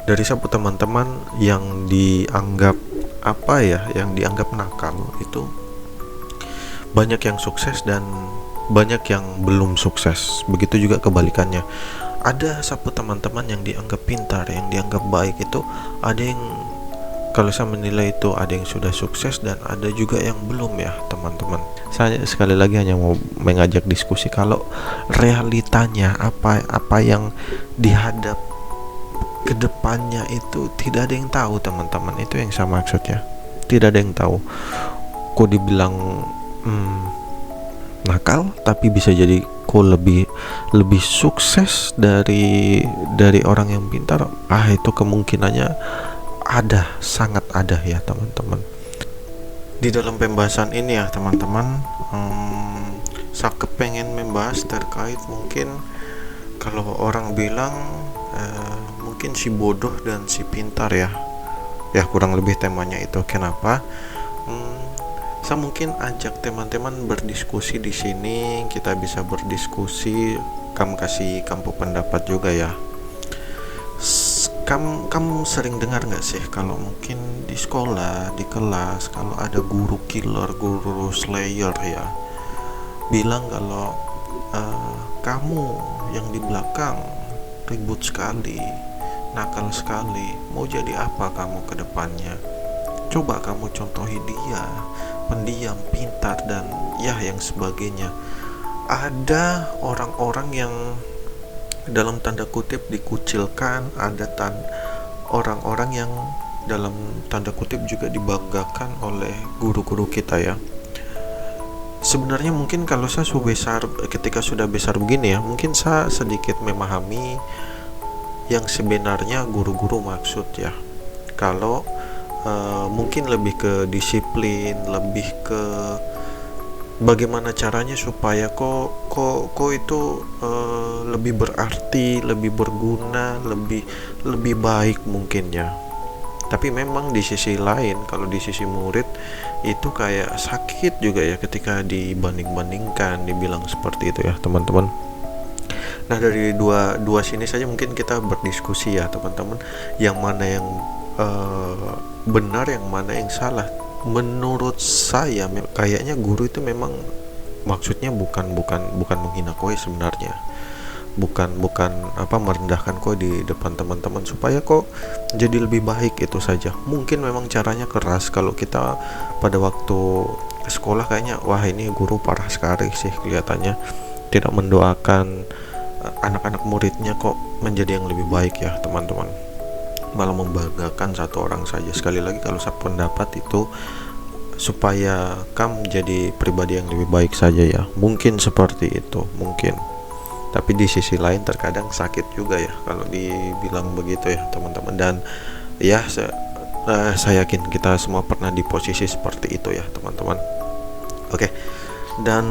dari sapu teman-teman yang dianggap yang dianggap nakal itu banyak yang sukses dan banyak yang belum sukses. Begitu juga kebalikannya. Ada sapu teman-teman yang dianggap pintar, yang dianggap baik itu ada yang, kalau saya menilai itu ada yang sudah sukses dan ada juga yang belum ya teman-teman. Saya sekali lagi hanya mau mengajak diskusi kalau realitanya apa yang dihadap kedepannya itu tidak ada yang tahu teman-teman. Itu yang saya maksudnya, tidak ada yang tahu. Kok dibilang nakal tapi bisa jadi kok lebih sukses dari orang yang pintar. Itu kemungkinannya ada, sangat ada ya teman-teman. Di dalam pembahasan ini ya teman-teman, saya kepengen membahas terkait mungkin kalau orang bilang mungkin si bodoh dan si pintar ya kurang lebih temanya itu. Kenapa? Saya mungkin ajak teman-teman berdiskusi di sini, kita bisa berdiskusi, kamu kasih pendapat juga ya. Kamu sering dengar nggak sih kalau mungkin di sekolah, di kelas, kalau ada guru killer, guru slayer ya, bilang kalau kamu yang di belakang ribut sekali, nakal sekali, mau jadi apa kamu ke depannya? Coba kamu contohi dia, pendiam, pintar, dan ya yang sebagainya. Ada orang-orang yang dalam tanda kutip dikucilkan, ada orang-orang yang dalam tanda kutip juga dibanggakan oleh guru-guru kita ya. Sebenarnya mungkin kalau saya ketika sudah besar begini ya, mungkin saya sedikit memahami yang sebenarnya guru-guru maksud ya. Kalau mungkin lebih ke disiplin, lebih ke bagaimana caranya supaya kok itu lebih berarti, lebih berguna, lebih baik mungkin ya. Tapi memang di sisi lain, kalau di sisi murid itu kayak sakit juga ya ketika dibanding-bandingkan, dibilang seperti itu ya teman-teman. Nah, dari dua sini saja mungkin kita berdiskusi ya teman-teman, yang mana yang benar, yang mana yang salah. Menurut saya kayaknya guru itu memang maksudnya bukan menghina koi sebenarnya, bukan merendahkan koi di depan teman-teman supaya kok jadi lebih baik, itu saja. Mungkin memang caranya keras. Kalau kita pada waktu sekolah kayaknya wah ini guru parah sekali sih, kelihatannya tidak mendoakan anak-anak muridnya kok menjadi yang lebih baik ya teman-teman, malah membanggakan satu orang saja. Sekali lagi kalau saya pendapat itu supaya kamu jadi pribadi yang lebih baik saja ya, mungkin seperti itu mungkin. Tapi di sisi lain terkadang sakit juga ya kalau dibilang begitu ya teman-teman. Dan ya saya yakin kita semua pernah di posisi seperti itu ya teman-teman. Oke. Dan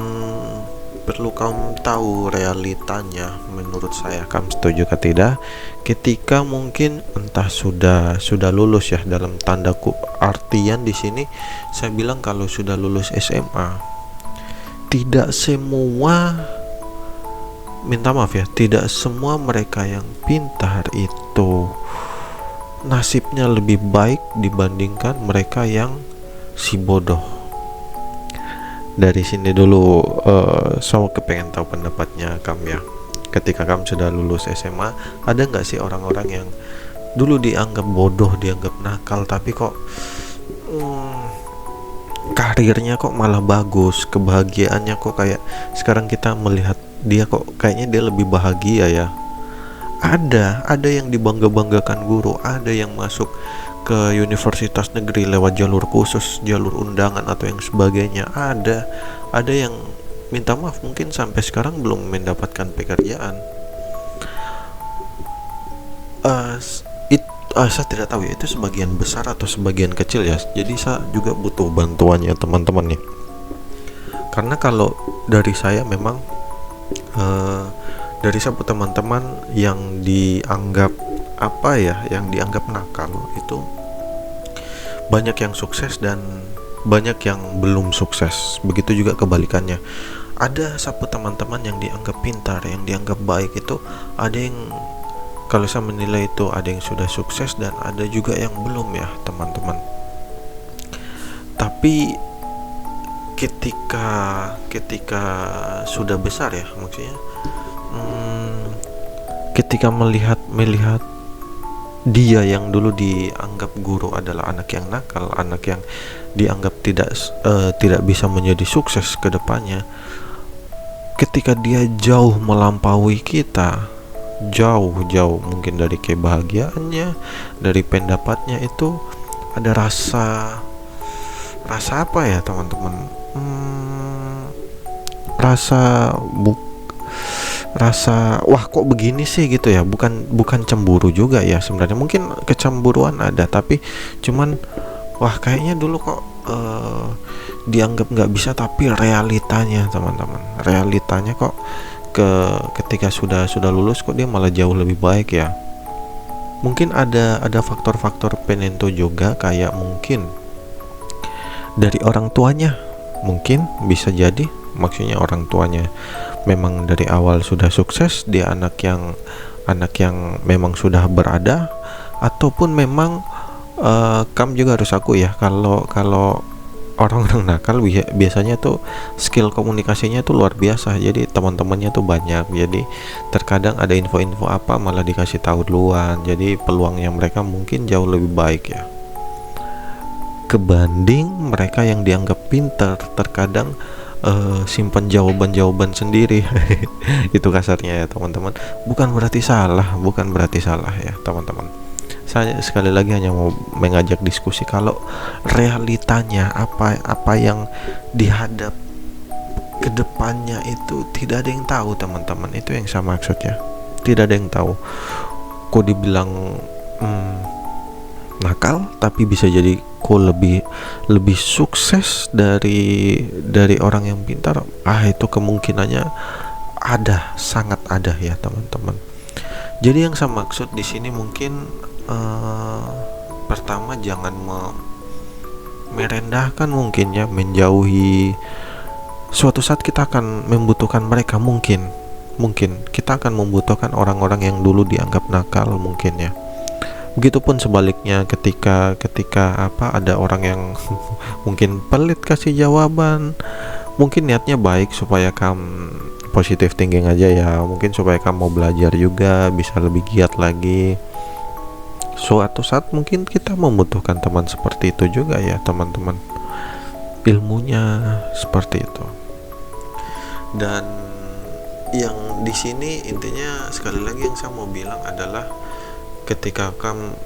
perlu kamu tahu realitanya, menurut saya, kamu setuju atau tidak, ketika mungkin entah sudah lulus ya, dalam tanda artian di sini saya bilang kalau sudah lulus SMA, tidak semua, minta maaf ya, tidak semua mereka yang pintar itu nasibnya lebih baik dibandingkan mereka yang si bodoh. Dari sini dulu saya kepengen tahu pendapatnya kamu ya. Ketika kamu sudah lulus SMA, ada nggak sih orang-orang yang dulu dianggap bodoh, dianggap nakal, tapi kok karirnya kok malah bagus, kebahagiaannya kok kayak sekarang kita melihat dia kok kayaknya dia lebih bahagia ya. Ada yang dibangga-banggakan guru, ada yang masuk ke universitas negeri lewat jalur khusus, jalur undangan atau yang sebagainya. Ada yang minta maaf mungkin sampai sekarang belum mendapatkan pekerjaan. Saya tidak tahu ya itu sebagian besar atau sebagian kecil ya. Jadi saya juga butuh bantuannya teman-teman nih. Karena kalau dari saya memang dari sapu teman-teman yang dianggap yang dianggap nakal itu banyak yang sukses dan banyak yang belum sukses. Begitu juga kebalikannya. Ada sapu teman-teman yang dianggap pintar, yang dianggap baik itu ada yang, kalau saya menilai itu ada yang sudah sukses dan ada juga yang belum ya teman-teman. Tapi ketika sudah besar ya, maksudnya ketika melihat dia yang dulu dianggap guru adalah anak yang nakal, anak yang dianggap tidak bisa menjadi sukses ke depannya, ketika dia jauh melampaui kita, jauh mungkin dari kebahagiaannya, dari pendapatnya, itu ada rasa apa ya teman-teman, rasa wah kok begini sih gitu ya, bukan cemburu juga ya sebenarnya, mungkin kecemburuan ada, tapi cuman wah kayaknya dulu kok dianggap nggak bisa, tapi realitanya teman-teman, realitanya kok ketika sudah lulus kok dia malah jauh lebih baik ya. Mungkin ada faktor-faktor penentu juga, kayak mungkin dari orang tuanya, mungkin bisa jadi, maksudnya orang tuanya memang dari awal sudah sukses, dia anak yang memang sudah berada, ataupun memang kamu juga harus aku ya, kalau orang-orang nakal biasanya tuh skill komunikasinya tuh luar biasa, jadi teman-temannya tuh banyak, jadi terkadang ada info-info apa malah dikasih tahu duluan, jadi peluangnya mereka mungkin jauh lebih baik ya, kebanding mereka yang dianggap pintar terkadang simpan jawaban sendiri. Itu kasarnya ya teman-teman, bukan berarti salah ya teman-teman. Saya sekali lagi hanya mau mengajak diskusi, kalau realitanya apa yang dihadap ke depannya itu tidak ada yang tahu teman-teman, itu yang saya maksudnya, tidak ada yang tahu. Kok dibilang nakal tapi bisa jadi kok lebih sukses dari orang yang pintar, itu kemungkinannya ada, sangat ada ya teman-teman. Jadi yang saya maksud di sini mungkin pertama jangan merendahkan, mungkin ya, menjauhi. Suatu saat kita akan membutuhkan mereka, mungkin kita akan membutuhkan orang-orang yang dulu dianggap nakal mungkin ya. Begitupun sebaliknya, ketika ada orang yang mungkin pelit kasih jawaban, mungkin niatnya baik supaya kamu positive thinking aja ya, mungkin supaya kamu mau belajar juga, bisa lebih giat lagi. Suatu saat mungkin kita membutuhkan teman seperti itu juga ya teman-teman, ilmunya seperti itu. Dan yang di sini intinya sekali lagi yang saya mau bilang adalah, ketika kamu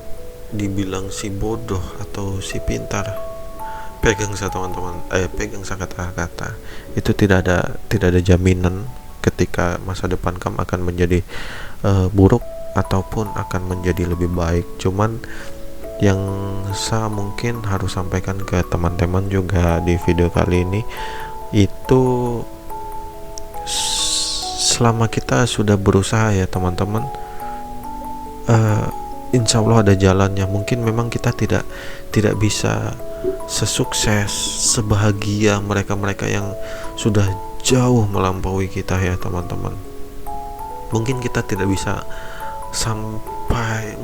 dibilang si bodoh atau si pintar, pegang saya teman-teman, pegang saya kata-kata itu, tidak ada jaminan ketika masa depan kamu akan menjadi buruk ataupun akan menjadi lebih baik. Cuman yang saya mungkin harus sampaikan ke teman-teman juga di video kali ini itu, selama kita sudah berusaha ya teman-teman, insya Allah ada jalannya. Mungkin memang kita tidak bisa sesukses, sebahagia mereka yang sudah jauh melampaui kita ya teman-teman. Mungkin kita tidak bisa sampai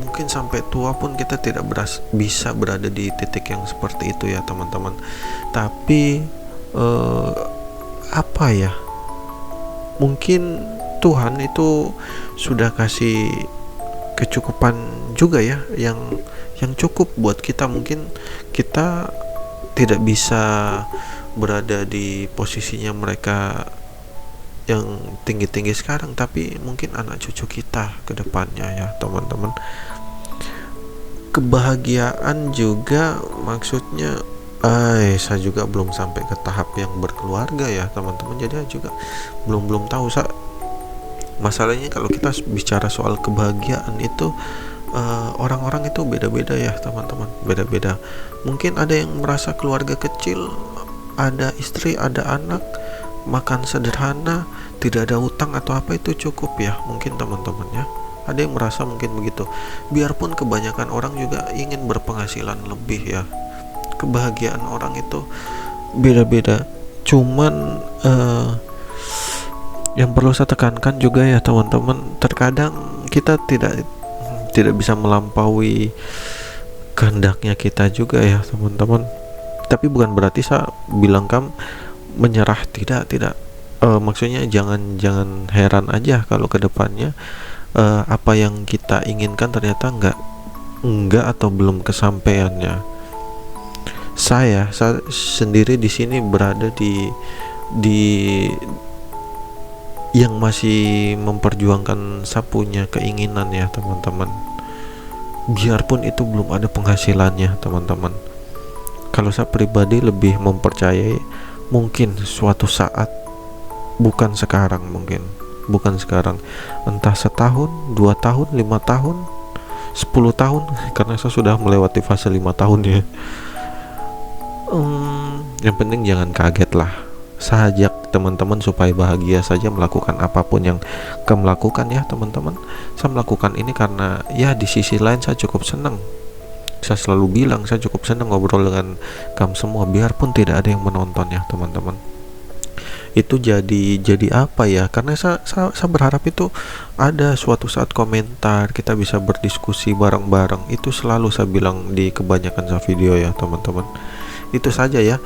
tua pun kita tidak bisa berada di titik yang seperti itu ya teman-teman. Tapi apa ya, mungkin Tuhan itu sudah kasih kecukupan juga ya, yang cukup buat kita. Mungkin kita tidak bisa berada di posisinya mereka yang tinggi-tinggi sekarang, tapi mungkin anak cucu kita ke depannya ya teman-teman. Kebahagiaan juga maksudnya, saya juga belum sampai ke tahap yang berkeluarga ya teman-teman, jadi juga belum tahu. Masalahnya kalau kita bicara soal kebahagiaan itu, orang-orang itu beda-beda ya teman-teman, beda-beda. Mungkin ada yang merasa keluarga kecil, ada istri, ada anak, makan sederhana, tidak ada utang atau apa, itu cukup ya mungkin teman-teman ya. Ada yang merasa mungkin begitu. Biarpun kebanyakan orang juga ingin berpenghasilan lebih ya. Kebahagiaan orang itu beda-beda. Cuman yang perlu saya tekankan juga ya teman-teman, terkadang kita tidak tidak bisa melampaui kehendaknya kita juga ya teman-teman. Tapi bukan berarti saya bilang kamu menyerah, tidak. Maksudnya jangan heran aja kalau kedepannya apa yang kita inginkan ternyata enggak atau belum kesampaiannya. Saya sendiri di sini berada di yang masih memperjuangkan sapunya keinginan ya teman-teman. Biarpun itu belum ada penghasilannya teman-teman. Kalau saya pribadi lebih mempercayai mungkin suatu saat, bukan sekarang, entah setahun, 2 tahun, 5 tahun, 10 tahun, karena saya sudah melewati fase 5 tahun ya. Yang penting jangan kaget lah. Saya ajak teman-teman supaya bahagia saja melakukan apapun yang kamu lakukan ya teman-teman. Saya melakukan ini karena ya di sisi lain saya cukup senang. Saya selalu bilang saya cukup senang ngobrol dengan kamu semua, biarpun tidak ada yang menonton ya teman-teman. Itu jadi apa ya, karena saya berharap itu ada suatu saat komentar, kita bisa berdiskusi bareng-bareng. Itu selalu saya bilang di kebanyakan saya video ya teman-teman. Itu saja ya.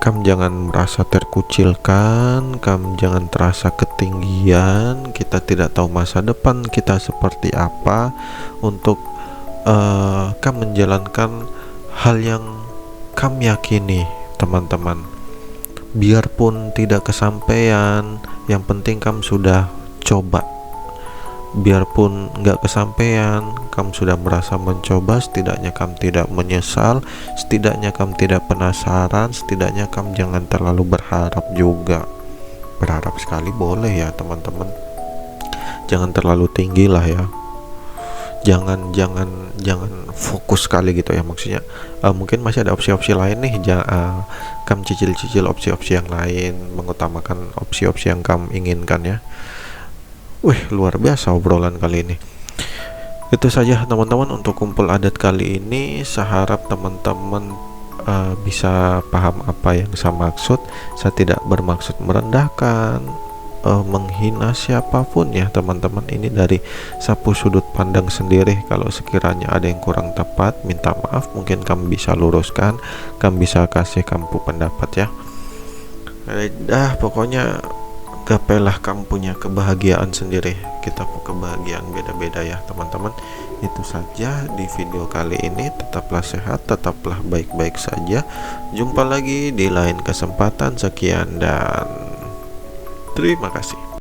Kamu jangan merasa terkucilkan, kamu jangan terasa ketinggian. Kita tidak tahu masa depan kita seperti apa. Untuk kamu menjalankan hal yang kamu yakini teman-teman. Biarpun tidak kesampaian, yang penting kamu sudah coba. Biarpun nggak kesampaian, kamu sudah merasa mencoba. Setidaknya kamu tidak menyesal, setidaknya kamu tidak penasaran, setidaknya kamu jangan terlalu berharap juga. Berharap sekali boleh ya teman-teman, jangan terlalu tinggi lah ya. Jangan fokus sekali gitu ya, maksudnya mungkin masih ada opsi-opsi lain nih. Kamu cicil opsi-opsi yang lain, mengutamakan opsi-opsi yang kamu inginkan ya. Luar biasa obrolan kali ini. Itu saja teman-teman untuk kumpul adat kali ini. Saya harap teman-teman bisa paham apa yang saya maksud. Saya tidak bermaksud merendahkan, menghina siapapun ya teman-teman. Ini dari sapu sudut pandang sendiri. Kalau sekiranya ada yang kurang tepat, minta maaf. Mungkin kamu bisa luruskan, kamu bisa kasih kamu pendapat ya. Pokoknya gapailah kamu punya kebahagiaan sendiri. Kita punya kebahagiaan beda-beda ya teman-teman. Itu saja di video kali ini. Tetaplah sehat, tetaplah baik-baik saja. Jumpa lagi di lain kesempatan. Sekian dan terima kasih.